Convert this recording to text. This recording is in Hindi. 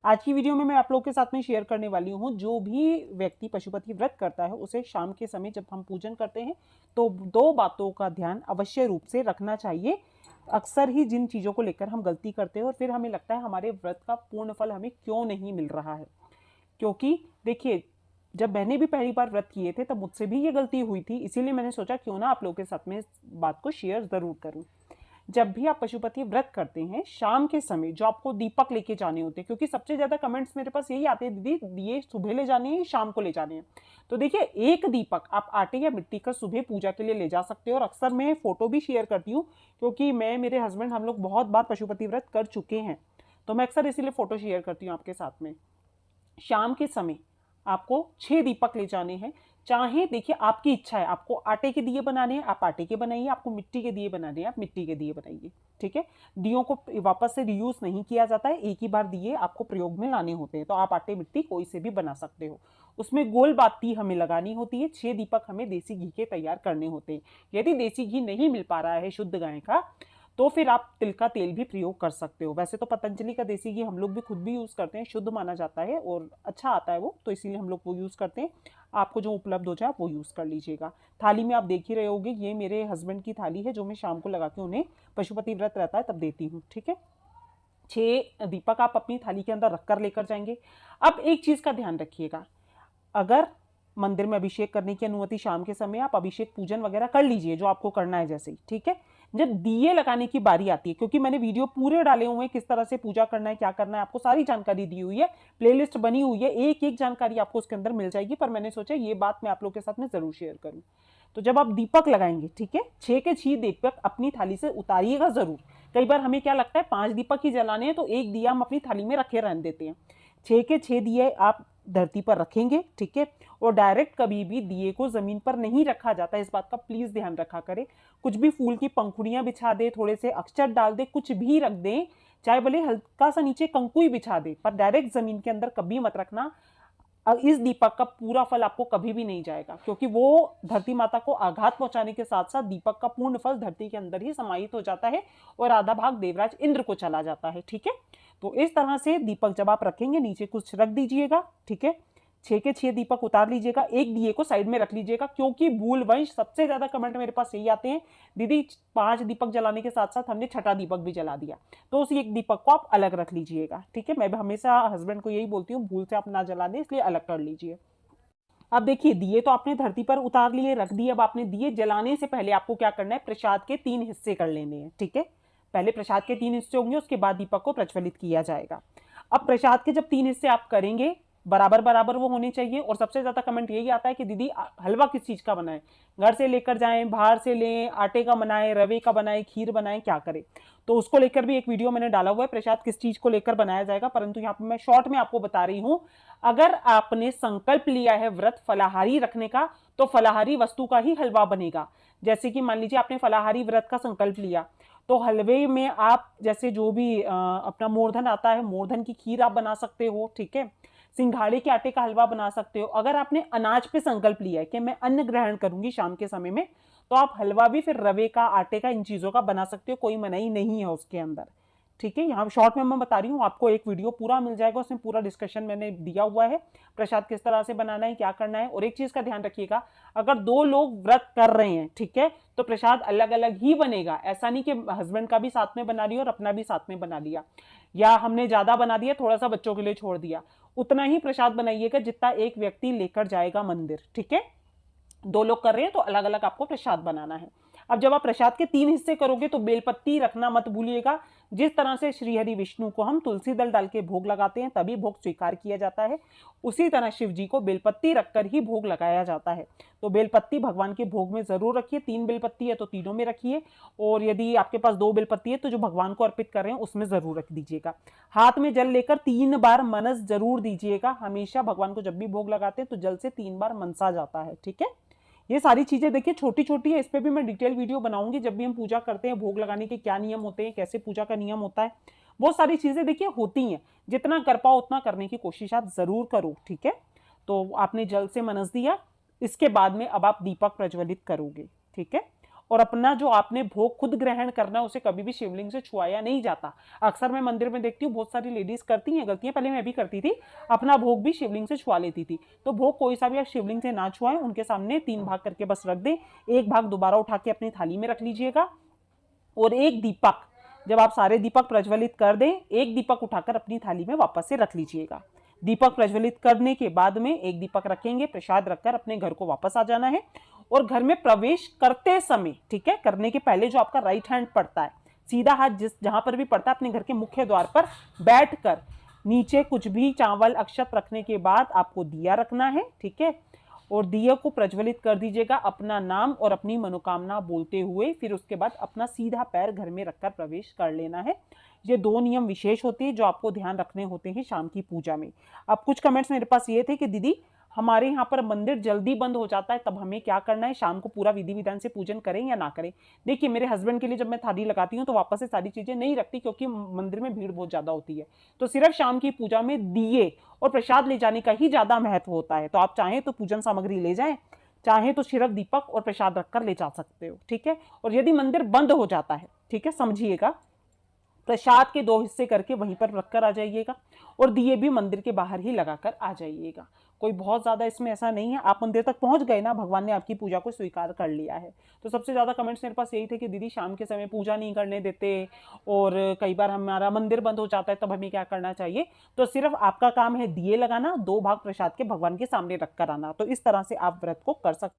आज की वीडियो में मैं आप लोगों के साथ में शेयर करने वाली हूँ, जो भी व्यक्ति पशुपति व्रत करता है उसे शाम के समय जब हम पूजन करते हैं तो दो बातों का ध्यान अवश्य रूप से रखना चाहिए। अक्सर ही जिन चीज़ों को लेकर हम गलती करते हैं और फिर हमें लगता है हमारे व्रत का पूर्ण फल हमें क्यों नहीं मिल रहा है। क्योंकि देखिए, जब मैंने भी पहली बार व्रत किए थे तब मुझसे भी ये गलती हुई थी, इसीलिए मैंने सोचा क्यों ना आप लोगों के साथ में इस बात को शेयर ज़रूर करूं। जब भी आप पशुपति व्रत करते हैं शाम के समय जो आपको दीपक लेके जाने होते हैं, क्योंकि सबसे ज्यादा कमेंट्स मेरे पास यही आते हैं, दीदी दिए सुबह ले जाने हैं शाम को ले जाने हैं। तो देखिए, एक दीपक आप आटे या मिट्टी का सुबह पूजा के लिए ले जा सकते हो और अक्सर मैं फोटो भी शेयर करती हूँ, क्योंकि मैं मेरे हस्बैंड हम लोग बहुत बार पशुपति व्रत कर चुके हैं, तो मैं अक्सर इसीलिए फोटो शेयर करती हूँ आपके साथ में। शाम के समय आपको 6 दीपक ले जाने हैं। चाहे देखिए, आपकी इच्छा है, आपको आटे के दिए बनाने हैं आप आटे के बनाइए, आपको मिट्टी के दिए बनाने हैं आप मिट्टी के दिए बनाइए। ठीक है, दियों को वापस से रीयूज नहीं किया जाता है, एक ही बार दिए आपको प्रयोग में लाने होते हैं, तो आप आटे मिट्टी कोई से भी बना सकते हो। उसमें गोल बाती हमें लगानी होती है। 6 दीपक हमें देसी घी के तैयार करने होते हैं। यदि देसी घी नहीं मिल पा रहा है शुद्ध गाय का, तो फिर आप तिल का तेल भी प्रयोग कर सकते हो। वैसे तो पतंजलि का देसी घी हम लोग भी खुद भी यूज़ करते हैं, शुद्ध माना जाता है और अच्छा आता है वो, तो इसीलिए हम लोग वो यूज़ करते हैं। आपको जो उपलब्ध हो जाए वो यूज़ कर लीजिएगा। थाली में आप देख ही रहे होगे, ये मेरे हस्बैंड की थाली है जो मैं शाम को लगा के उन्हें पशुपति व्रत रहता है तब देती हूँ। ठीक है, 6 दीपक आप अपनी थाली के अंदर रखकर लेकर जाएंगे। अब एक चीज़ का ध्यान रखिएगा, अगर मंदिर में अभिषेक करने की अनुमति शाम के समय, आप अभिषेक पूजन वगैरह कर लीजिए जो आपको करना है जैसे ही। ठीक है, जब दिए लगाने की बारी आती है, क्योंकि मैंने वीडियो पूरे डाले हुए हैं किस तरह से पूजा करना है क्या करना है, आपको सारी जानकारी दी हुई है, प्लेलिस्ट बनी हुई है, एक एक जानकारी आपको उसके अंदर मिल जाएगी, पर मैंने सोचा ये बात मैं आप लोग के साथ में जरूर शेयर करूं। तो जब आप दीपक लगाएंगे, ठीक है, 6 के 6 दीपक अपनी थाली से उतारिएगा जरूर। कई बार हमें क्या लगता है 5 दीपक ही जलाने हैं तो एक दिया हम अपनी थाली में रखे रहने देते हैं। 6 के 6 दिए आप धरती पर रखेंगे। ठीक है, और डायरेक्ट कभी भी दिए को जमीन पर नहीं रखा जाता, इस बात का प्लीज ध्यान रखा करें। कुछ भी फूल की पंखुड़ियां बिछा दे, थोड़े से अक्षत डाल दे, कुछ भी रख दें, चाहे भले हल्का सा नीचे कंकु ही बिछा दे, पर डायरेक्ट जमीन के अंदर कभी मत रखना। इस दीपक का पूरा फल आपको कभी भी नहीं जाएगा, क्योंकि वो धरती माता को आघात पहुंचाने के साथ साथ दीपक का पूर्ण फल धरती के अंदर ही समाहित हो जाता है और आधा भाग देवराज इंद्र को चला जाता है। ठीक है, तो इस तरह से दीपक जब आप रखेंगे नीचे कुछ रख दीजिएगा। ठीक है, 6 के 6 दीपक उतार लीजिएगा, एक दिए को साइड में रख लीजिएगा, क्योंकि भूल वंश सबसे ज्यादा कमेंट मेरे पास यही आते हैं, दीदी 5 दीपक जलाने के साथ साथ हमने छठा दीपक भी जला दिया, तो उस एक दीपक को आप अलग रख लीजिएगा। ठीक है, मैं हमेशा हस्बैंड को यही बोलती हूँ, भूल से आप ना जला दें, इसलिए अलग कर लीजिए। अब देखिए, दिए तो आपने धरती पर उतार लिए, रख दिए। अब आपने दिए जलाने से पहले आपको क्या करना है, प्रसाद के 3 हिस्से कर लेने हैं। ठीक है, पहले प्रसाद के 3 हिस्से होंगे, उसके बाद दीपक को प्रज्वलित किया जाएगा। अब प्रसाद के जब 3 हिस्से आप करेंगे, बराबर बराबर वो होने चाहिए। और सबसे ज्यादा कमेंट यही आता है कि दीदी हलवा किस चीज का बनाएं, घर से लेकर जाएं, बाहर से लें, आटे का बनाएं, रवे का बनाएं, खीर बनाएं, क्या करें। तो उसको लेकर भी एक वीडियो मैंने डाला हुआ है, प्रसाद किस चीज को लेकर बनाया जाएगा, परंतु यहाँ पे मैं शॉर्ट में आपको बता रही हूं। अगर आपने संकल्प लिया है व्रत फलाहारी रखने का, तो फलाहारी वस्तु का ही हलवा बनेगा। जैसे कि मान लीजिए आपने फलाहारी व्रत का संकल्प लिया, तो हलवे में आप जैसे जो भी अपना मूर्धन आता है, मूर्धन की खीर आप बना सकते हो। ठीक है, सिंघाड़े के आटे का हलवा बना सकते हो। अगर आपने अनाज पे संकल्प लिया है कि मैं अन्न ग्रहण करूंगी शाम के समय में, तो आप हलवा भी फिर रवे का, आटे का, इन चीजों का बना सकते हो, कोई मनाही नहीं है उसके अंदर। ठीक है, यहाँ शॉर्ट में मैं बता रही हूँ, आपको एक वीडियो पूरा मिल जाएगा, उसमें पूरा डिस्कशन मैंने दिया हुआ है, प्रसाद किस तरह से बनाना है, क्या करना है। और एक चीज का ध्यान रखिएगा, अगर 2 लोग व्रत कर रहे हैं, ठीक है, तो प्रसाद अलग अलग ही बनेगा। ऐसा नहीं कि हस्बैंड का भी साथ में बना लिया और अपना भी साथ में बना लिया, या हमने ज्यादा बना दिया थोड़ा सा बच्चों के लिए छोड़ दिया। उतना ही प्रसाद बनाइएगा जितना एक व्यक्ति लेकर जाएगा मंदिर। ठीक है, 2 लोग कर रहे हैं तो अलग अलग आपको प्रसाद बनाना है। अब जब आप प्रसाद के 3 हिस्से करोगे तो बेलपत्ती रखना मत भूलिएगा। जिस तरह से श्रीहरि विष्णु को हम तुलसी दल डाल के भोग लगाते हैं तभी भोग स्वीकार किया जाता है, उसी तरह शिव जी को बेलपत्ती रखकर ही भोग लगाया जाता है। तो बेलपत्ती भगवान के भोग में जरूर रखिए। 3 बेलपत्ती है तो तीनों में रखिए, और यदि आपके पास 2 बेलपत्ती है तो जो भगवान को अर्पित कर रहे हैं उसमें जरूर रख दीजिएगा। हाथ में जल लेकर 3 बार मनस जरूर दीजिएगा। हमेशा भगवान को जब भी भोग लगाते हैं तो जल से 3 बार मनसा जाता है। ठीक है, ये सारी चीजें देखिए छोटी छोटी है, इस पर भी मैं डिटेल वीडियो बनाऊंगी। जब भी हम पूजा करते हैं, भोग लगाने के क्या नियम होते हैं, कैसे पूजा का नियम होता है, वो सारी चीजें देखिए होती हैं। जितना कर पाओ उतना करने की कोशिश आप जरूर करो। ठीक है, तो आपने जल से मनस दिया, इसके बाद में अब आप दीपक प्रज्वलित करोगे। ठीक है, और अपना जो आपने भोग खुद ग्रहण करना है उसे कभी भी शिवलिंग से छुआया नहीं जाता। अक्सर मैं मंदिर में देखती हूँ बहुत सारी लेडीज करती हैं गलतियां, पहले मैं भी करती थी, अपना भोग भी शिवलिंग से छुआ लेती थी। तो भोग कोई सा भी आप शिवलिंग से ना छुआएं, उनके सामने 3 भाग करके बस रख दें, एक भाग दोबारा उठा के अपनी थाली में रख लीजिएगा। और एक दीपक, जब आप सारे दीपक प्रज्वलित कर दें, एक दीपक उठाकर अपनी थाली में वापस से रख लीजिएगा। दीपक प्रज्वलित करने के बाद में एक दीपक रखेंगे, प्रसाद रखकर अपने घर को वापस आ जाना है। और घर में प्रवेश करते समय, ठीक है, करने के पहले जो आपका राइट हैंड पड़ता है, सीधा हाथ जिस जहां पर भी पड़ता है, अपने घर के मुख्य द्वार पर बैठकर नीचे कुछ भी चावल अक्षत रखने के बाद आपको दिया रखना है, ठीक है। और दिए को प्रज्वलित कर दीजिएगा अपना नाम और अपनी मनोकामना बोलते हुए, फिर उसके बाद अपना सीधा पैर घर में रखकर प्रवेश कर लेना है। ये 2 नियम विशेष होते हैं जो आपको ध्यान रखने होते हैं शाम की पूजा में। अब कुछ कमेंट्स मेरे पास ये थे कि दीदी हमारे यहाँ पर मंदिर जल्दी बंद हो जाता है, तब हमें क्या करना है, शाम को पूरा विधि विधान से पूजन करें या ना करें। देखिए, मेरे हस्बैंड के लिए जब मैं थाली लगाती हूँ तो वापस से सारी चीजें नहीं रखती, क्योंकि मंदिर में भीड़ बहुत ज्यादा होती है। तो सिर्फ शाम की पूजा में दिए और प्रसाद ले जाने का ही ज्यादा महत्व होता है। तो आप चाहें तो पूजन सामग्री ले जाएं, चाहे तो सिर्फ दीपक और प्रसाद रखकर ले जा सकते हो, ठीक है। और यदि मंदिर बंद हो जाता है, ठीक है, समझिएगा, प्रसाद के 2 हिस्से करके वहीं पर रखकर आ जाइएगा और दिए भी मंदिर के बाहर ही लगाकर आ जाइएगा। कोई बहुत ज्यादा इसमें ऐसा नहीं है, आप मंदिर तक पहुंच गए ना, भगवान ने आपकी पूजा को स्वीकार कर लिया है। तो सबसे ज्यादा कमेंट्स मेरे पास यही थे कि दीदी शाम के समय पूजा नहीं करने देते और कई बार हमारा मंदिर बंद हो जाता है, तब हमें क्या करना चाहिए। तो सिर्फ आपका काम है दिए लगाना, 2 भाग प्रसाद के भगवान के सामने रखकर आना। तो इस तरह से आप व्रत को कर सकते